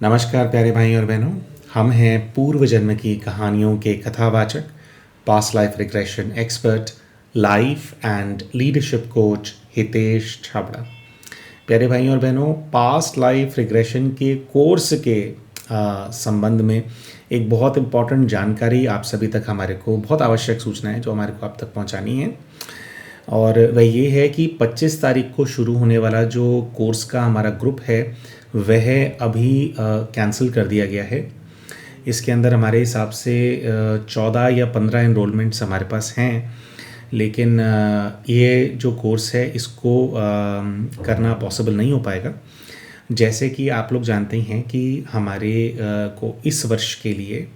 नमस्कार प्यारे भाई और बहनों। हम हैं पूर्व जन्म की कहानियों के कथावाचक, past life regression expert, life and leadership coach Hitesh Chhabra. प्यारे भाई और बहनों, पास्ट लाइफ रिग्रेशन के कोर्स के संबंध में एक बहुत इम्पॉर्टेंट जानकारी आप सभी तक, हमारे को बहुत आवश्यक सूचना है जो हमारे को आप तक पहुंचानी है। और वह ये है कि 25 तारीख को शुरू होने वाला जो कोर्स का हमारा ग्रुप है वह अभी कैंसिल कर दिया गया है। इसके अंदर हमारे हिसाब से 14 या 15 एनरोलमेंट्स हमारे पास हैं, लेकिन ये जो कोर्स है इसको करना पॉसिबल नहीं हो पाएगा। जैसे कि आप लोग जानते हैं कि हमारे को इस वर्ष के लिए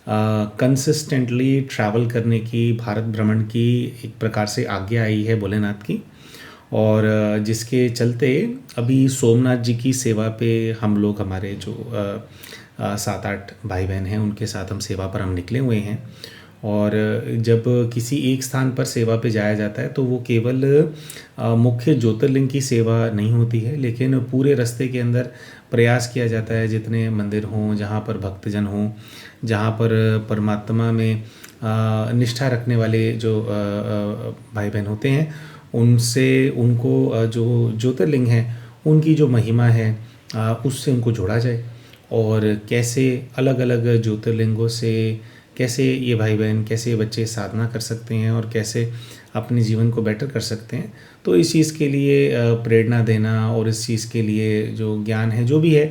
कंसिस्टेंटली ट्रैवल करने की, भारत भ्रमण की एक प्रकार से आज्ञा आई है भोलेनाथ की, और जिसके चलते अभी सोमनाथ जी की सेवा पे हम लोग, हमारे जो 7-8 भाई बहन हैं उनके साथ हम सेवा पर हम निकले हुए हैं। और जब किसी एक स्थान पर सेवा पे जाया जाता है तो वो केवल मुख्य ज्योतिर्लिंग की सेवा नहीं होती है, लेकिन पूरे रास्ते के अंदर प्रयास किया जाता है जितने मंदिर हों, जहाँ पर भक्तजन हों, जहाँ पर परमात्मा में निष्ठा रखने वाले जो भाई बहन होते हैं, उनसे उनको जो ज्योतिर्लिंग है उनकी जो महिमा है उससे उनको जोड़ा जाए, और कैसे अलग अलग ज्योतिर्लिंगों से कैसे ये भाई बहन, कैसे ये बच्चे साधना कर सकते हैं और कैसे अपने जीवन को बेटर कर सकते हैं। तो इस चीज़ के लिए प्रेरणा देना और इस चीज़ के लिए जो ज्ञान है जो भी है,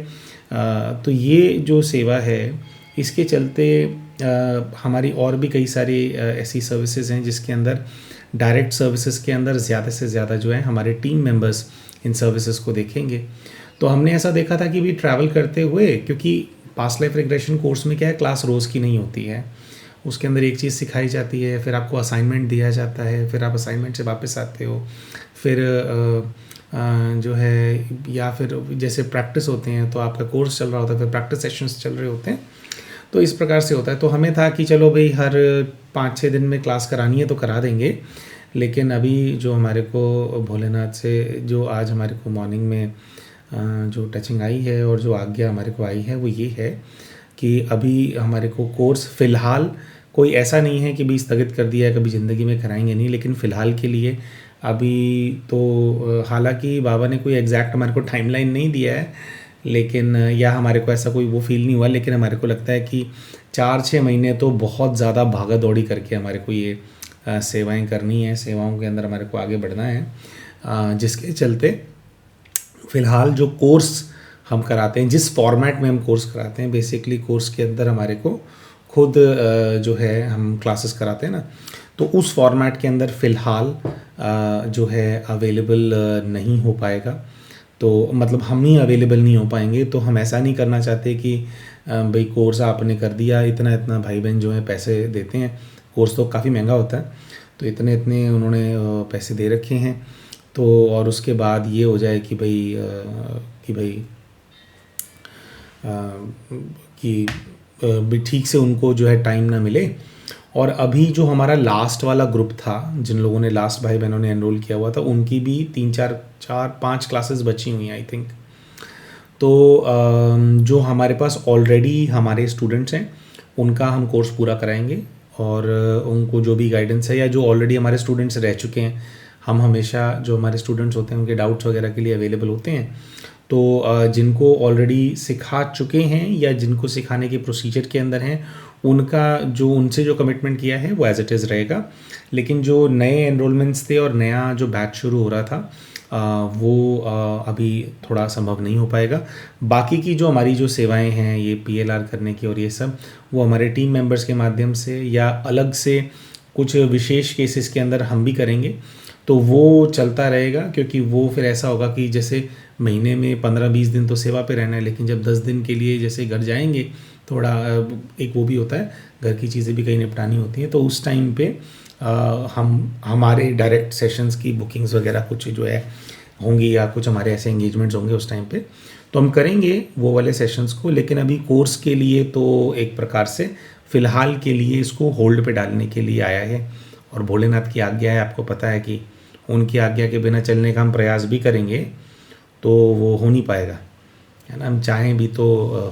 तो ये जो सेवा है इसके चलते हमारी और भी कई सारी ऐसी सर्विसेज हैं जिसके अंदर डायरेक्ट सर्विसेज के अंदर ज़्यादा से ज़्यादा जो है हमारे टीम मेंबर्स इन सर्विसेज को देखेंगे। तो हमने ऐसा देखा था कि भी ट्रैवल करते हुए, क्योंकि पास्ट लाइफ रिग्रेशन कोर्स में क्या है, क्लास रोज़ की नहीं होती है, उसके अंदर एक चीज़ सिखाई जाती है, फिर आपको असाइनमेंट दिया जाता है, फिर आप असाइनमेंट से वापस आते हो, फिर जो है या फिर जैसे प्रैक्टिस होते हैं तो आपका कोर्स चल रहा होता है, फिर प्रैक्टिस सेशंस चल रहे होते हैं, तो इस प्रकार से होता है। तो हमें था कि चलो भाई हर 5-6 दिन में क्लास करानी है तो करा देंगे, लेकिन अभी जो हमारे को भोलेनाथ से जो आज हमारे को मॉर्निंग में जो टचिंग आई है और जो आज्ञा हमारे को आई है वो ये है कि अभी हमारे को कोर्स फ़िलहाल कोई ऐसा नहीं है कि भी स्थगित कर दिया है, कभी ज़िंदगी में कराएंगे नहीं, लेकिन फ़िलहाल के लिए अभी तो हालांकि बाबा ने कोई एग्जैक्ट हमारे को टाइमलाइन नहीं दिया है, लेकिन या हमारे को ऐसा कोई वो फील नहीं हुआ, लेकिन हमारे को लगता है कि 4-6 महीने तो बहुत ज़्यादा भागा दौड़ी करके हमारे को ये सेवाएं करनी है, सेवाओं के अंदर हमारे को आगे बढ़ना है, जिसके चलते फ़िलहाल जो कोर्स हम कराते हैं, जिस फॉर्मेट में हम कोर्स कराते हैं, बेसिकली कोर्स के अंदर हमारे को खुद जो है हम क्लासेस कराते हैं ना, तो उस फॉर्मेट के अंदर फ़िलहाल जो है अवेलेबल नहीं हो पाएगा। तो मतलब हम ही अवेलेबल नहीं हो पाएंगे। तो हम ऐसा नहीं करना चाहते कि भाई कोर्स आपने कर दिया, इतना इतना भाई बहन जो है पैसे देते हैं, कोर्स तो काफ़ी महंगा होता है, तो इतने इतने उन्होंने पैसे दे रखे हैं, तो और उसके बाद ये हो जाए कि भाई भी ठीक से उनको जो है टाइम ना मिले। और अभी जो हमारा लास्ट वाला ग्रुप था, जिन लोगों ने लास्ट भाई बहनों ने एनरोल किया हुआ था, उनकी भी 3-4-5 क्लासेस बची हुई हैं आई थिंक। तो जो हमारे पास ऑलरेडी हमारे स्टूडेंट्स हैं उनका हम कोर्स पूरा कराएंगे, और उनको जो भी गाइडेंस है या जो ऑलरेडी हमारे स्टूडेंट्स रह चुके हैं, हम हमेशा जो हमारे स्टूडेंट्स होते हैं उनके डाउट्स वगैरह के लिए अवेलेबल होते हैं। तो जिनको ऑलरेडी सिखा चुके हैं या जिनको सिखाने के प्रोसीजर के अंदर हैं, उनका जो उनसे जो कमिटमेंट किया है वो एज इट इज़ रहेगा, लेकिन जो नए एनरोलमेंट्स थे और नया जो बैच शुरू हो रहा था वो अभी थोड़ा संभव नहीं हो पाएगा। बाकी की जो हमारी जो सेवाएं हैं, ये PLR करने की और ये सब, वो हमारे टीम मेंबर्स के माध्यम से या अलग से कुछ विशेष केसेस के अंदर हम भी करेंगे, तो वो चलता रहेगा। क्योंकि वो फिर ऐसा होगा कि जैसे महीने में 15-20 दिन तो सेवा पे रहना है, लेकिन जब 10 दिन के लिए जैसे घर जाएंगे, थोड़ा एक वो भी होता है, घर की चीज़ें भी कहीं निपटानी होती हैं, तो उस टाइम पे हम हमारे डायरेक्ट सेशंस की बुकिंग्स वगैरह कुछ जो है होंगी, या कुछ हमारे ऐसे एंगेजमेंट्स होंगे उस टाइम पे, तो हम करेंगे वो वाले सेशंस को। लेकिन अभी कोर्स के लिए तो एक प्रकार से फ़िलहाल के लिए इसको होल्ड पे डालने के लिए आया है, और भोलेनाथ की आज्ञा है, आपको पता है कि उनकी आज्ञा के बिना चलने का हम प्रयास भी करेंगे तो वो हो नहीं पाएगा। है ना, हम चाहें भी तो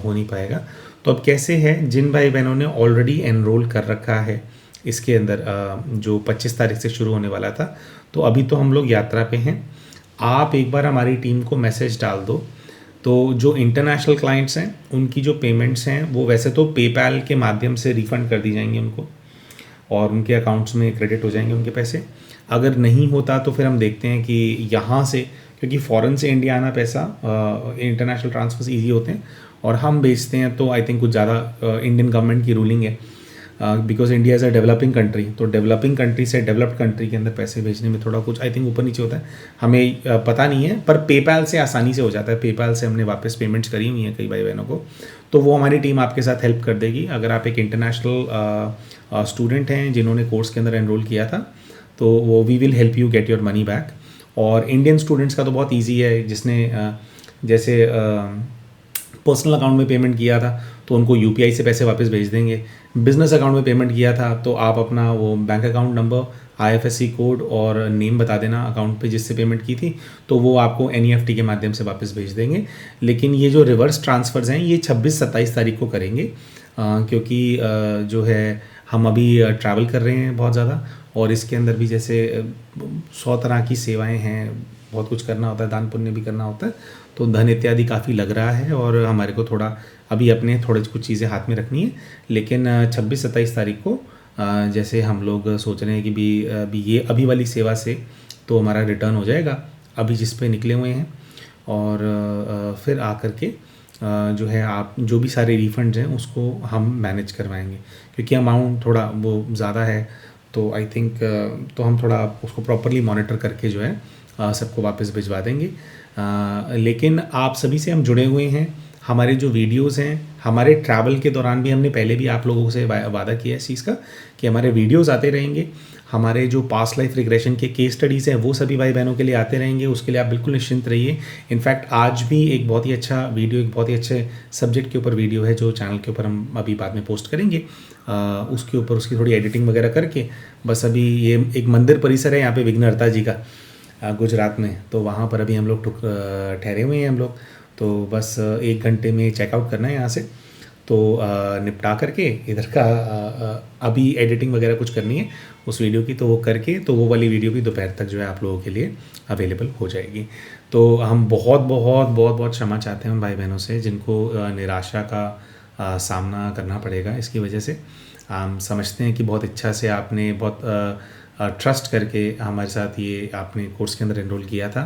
हो नहीं पाएगा। तो अब कैसे है, जिन भाई बहनों ने ऑलरेडी एनरोल कर रखा है इसके अंदर, जो 25 तारीख से शुरू होने वाला था, तो अभी तो हम लोग यात्रा पे हैं। आप एक बार हमारी टीम को मैसेज डाल दो, तो जो इंटरनेशनल क्लाइंट्स हैं उनकी जो पेमेंट्स हैं वो वैसे तो पेपैल के माध्यम से रिफ़ंड कर दी जाएंगी उनको, और उनके अकाउंट्स में क्रेडिट हो जाएंगे उनके पैसे। अगर नहीं होता तो फिर हम देखते हैं कि यहाँ से, क्योंकि फ़ॉरेन से इंडिया आना पैसा, इंटरनेशनल ट्रांसफर्स ईजी होते हैं और हम बेचते हैं, तो आई थिंक कुछ ज़्यादा इंडियन गवर्नमेंट की रूलिंग है, because India is a developing country, तो डेवलपिंग कंट्री से डेवलप्ड कंट्री के अंदर पैसे भेजने में थोड़ा कुछ आई थिंक ऊपर नीचे होता है, हमें पता नहीं है, पर पेपैल से आसानी से हो जाता है। पेपैल से हमने वापस पेमेंट्स करी हुई हैं कई भाई बहनों को, तो वो हमारी टीम आपके साथ हेल्प कर देगी। अगर आप एक इंटरनेशनल स्टूडेंट हैं जिन्होंने कोर्स के अंदर एनरोल किया था, तो वो we will help you get your money back. और इंडियन स्टूडेंट्स का तो बहुत ईजी है, जिसने जैसे पर्सनल अकाउंट में पेमेंट किया था तो उनको यूपीआई से पैसे वापस भेज देंगे। बिजनेस अकाउंट में पेमेंट किया था तो आप अपना वो bank account number, IFSC code और नेम बता देना अकाउंट पे जिससे पेमेंट की थी, तो वो आपको एनईएफटी के माध्यम से वापस भेज देंगे। लेकिन ये जो रिवर्स ट्रांसफ़र्स हैं ये 26-27 तारीख को करेंगे, क्योंकि जो है हम अभी ट्रैवल कर रहे हैं बहुत ज़्यादा, और इसके अंदर भी जैसे 100 तरह की सेवाएं हैं, बहुत कुछ करना होता है, दान पुण्य भी करना होता है, तो धन इत्यादि काफ़ी लग रहा है और हमारे को थोड़ा अभी अपने थोड़े कुछ चीज़ें हाथ में रखनी है। लेकिन 26-27 तारीख को जैसे हम लोग सोच रहे हैं कि भी ये अभी वाली सेवा से तो हमारा रिटर्न हो जाएगा अभी जिस पे निकले हुए हैं, और फिर आकर के जो है आप जो भी सारे रिफंड्स हैं उसको हम मैनेज करवाएंगे, क्योंकि अमाउंट थोड़ा वो ज़्यादा है, तो आई थिंक तो हम थोड़ा उसको प्रॉपरली मॉनिटर करके जो है सबको वापस भिजवा देंगे। लेकिन आप सभी से हम जुड़े हुए हैं, हमारे जो वीडियोस हैं, हमारे ट्रैवल के दौरान भी हमने पहले भी आप लोगों से वादा किया इस चीज़ का कि हमारे वीडियोस आते रहेंगे, हमारे जो पास्ट लाइफ रिग्रेशन के केस स्टडीज़ हैं वो सभी भाई बहनों के लिए आते रहेंगे, उसके लिए आप बिल्कुल निश्चिंत रहिए। इनफैक्ट आज भी एक बहुत ही अच्छा वीडियो, एक बहुत ही अच्छे सब्जेक्ट के ऊपर वीडियो है जो चैनल के ऊपर हम अभी बाद में पोस्ट करेंगे, उसके ऊपर उसकी थोड़ी एडिटिंग वगैरह करके, बस अभी ये एक मंदिर परिसर है यहाँ पे विघ्नहर्ता जी का गुजरात में, तो वहाँ पर अभी हम लोग ठहरे हुए हैं हम लोग, तो बस 1 घंटे में चेकआउट करना है यहाँ से, तो निपटा करके इधर का अभी एडिटिंग वगैरह कुछ करनी है उस वीडियो की, तो वो करके तो वो वाली वीडियो भी दोपहर तक जो है आप लोगों के लिए अवेलेबल हो जाएगी। तो हम बहुत बहुत बहुत बहुत क्षमा चाहते हैं उन भाई बहनों से जिनको निराशा का सामना करना पड़ेगा इसकी वजह से। हम समझते हैं कि बहुत इच्छा से आपने बहुत ट्रस्ट करके हमारे साथ ये आपने कोर्स के अंदर एनरोल किया था,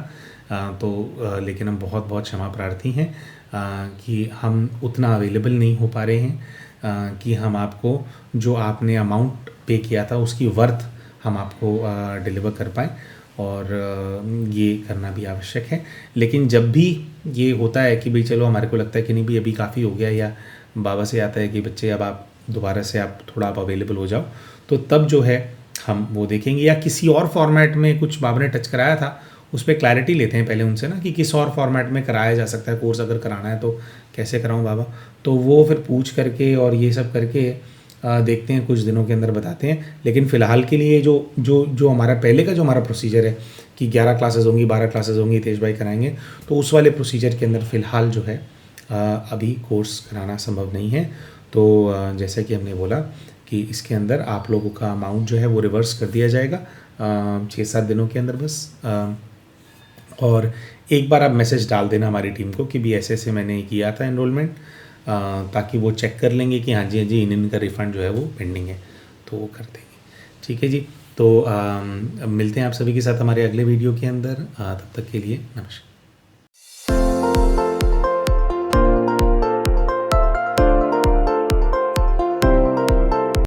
लेकिन हम बहुत बहुत क्षमा प्रार्थी हैं कि हम उतना अवेलेबल नहीं हो पा रहे हैं कि हम आपको जो आपने अमाउंट पे किया था उसकी वर्थ हम आपको डिलीवर कर पाएँ, और ये करना भी आवश्यक है। लेकिन जब भी ये होता है कि भाई चलो हमारे को लगता है कि नहीं भाई अभी काफ़ी हो गया, या बाबा से आता है कि बच्चे अब आप दोबारा से आप थोड़ा आप अवेलेबल हो जाओ, तो तब जो है हम वो देखेंगे, या किसी और फॉर्मेट में कुछ बाबा ने टच कराया था उस पर क्लैरिटी लेते हैं पहले उनसे ना कि किस और फॉर्मेट में कराया जा सकता है कोर्स, अगर कराना है तो कैसे कराऊं बाबा, तो वो फिर पूछ करके और ये सब करके देखते हैं, कुछ दिनों के अंदर बताते हैं। लेकिन फ़िलहाल के लिए जो जो जो हमारा पहले का जो हमारा प्रोसीजर है कि 11 क्लासेस होंगी, 12 क्लासेस होंगी, हितेश भाई कराएंगे, तो उस वाले प्रोसीजर के अंदर फ़िलहाल जो है अभी कोर्स कराना संभव नहीं है। तो जैसे कि हमने बोला कि इसके अंदर आप लोगों का अमाउंट जो है वो रिवर्स कर दिया जाएगा 6-7 दिनों के अंदर बस, और एक बार आप मैसेज डाल देना हमारी टीम को कि भी ऐसे ऐसे मैंने किया था एनरोलमेंट, ताकि वो चेक कर लेंगे कि हाँ जी इनका रिफ़ंड जो है वो पेंडिंग है, तो वो कर देंगे। ठीक है जी, तो मिलते हैं आप सभी के साथ हमारे अगले वीडियो के अंदर, तब तक के लिए नमस्कार।